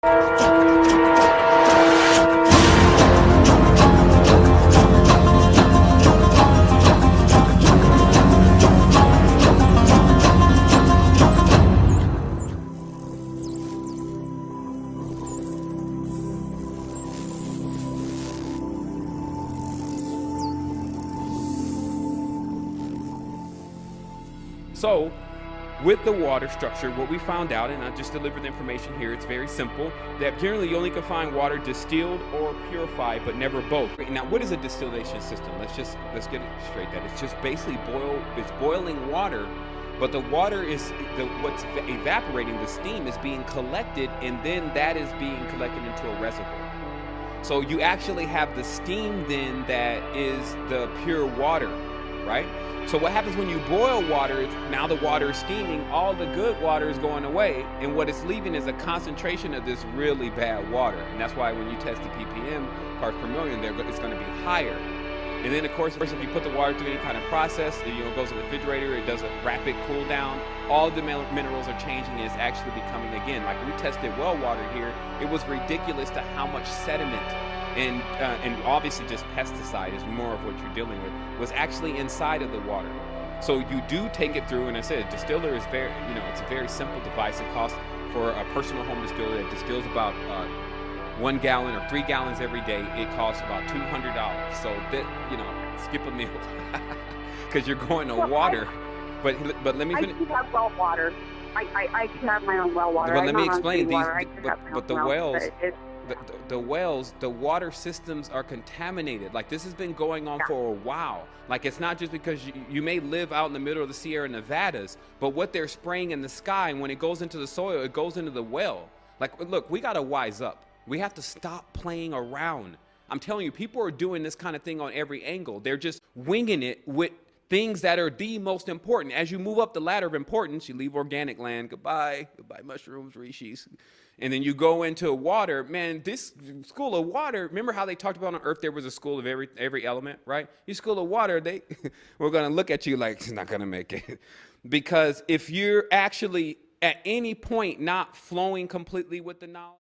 So with the water structure, what we found out, and I just delivered the information here, it's very simple, that generally you only can find water distilled or purified, but never both. Now, what is a distillation system? Let's get it straight. That it's just basically boiling water, but the water is what's evaporating, the steam is being collected, and then that is being collected into a reservoir. So you actually have the steam then that is the pure water, right? So what happens when you boil water is now the water is steaming, all the good water is going away, and what it's leaving is a concentration of this really bad water. And that's why when you test the ppm, parts per million, it's going to be higher. And then of course, if you put the water through any kind of process, it goes in the refrigerator, it does a rapid cool down, all the minerals are changing, and it's actually becoming, again, like we tested well water here, it was ridiculous to how much sediment and obviously just pesticide is more of what you're dealing with, was actually inside of the water. So you do take it through, and I said, distiller is very, it's a very simple device. It costs for a personal home distiller that distills about 1 gallon or 3 gallons every day, it costs about $200. So that, skip a meal because you're going to water. But let me finish. I do have well water. I do have my own well water. But let me explain these. But the wells. The water systems are contaminated. Like, this has been going on for a while. Like, it's not just because you may live out in the middle of the Sierra Nevadas, but what they're spraying in the sky, and when it goes into the soil, it goes into the well. Like, look, we got to wise up. We have to stop playing around. I'm telling you, people are doing this kind of thing on every angle. They're just winging it with things that are the most important. As you move up the ladder of importance, you leave organic land, goodbye mushrooms, reishi, and then you go into water. Man, this school of water, remember how they talked about on Earth there was a school of every element, right? You school of water, we're going to look at you like, it's not going to make it. Because if you're actually at any point not flowing completely with the knowledge,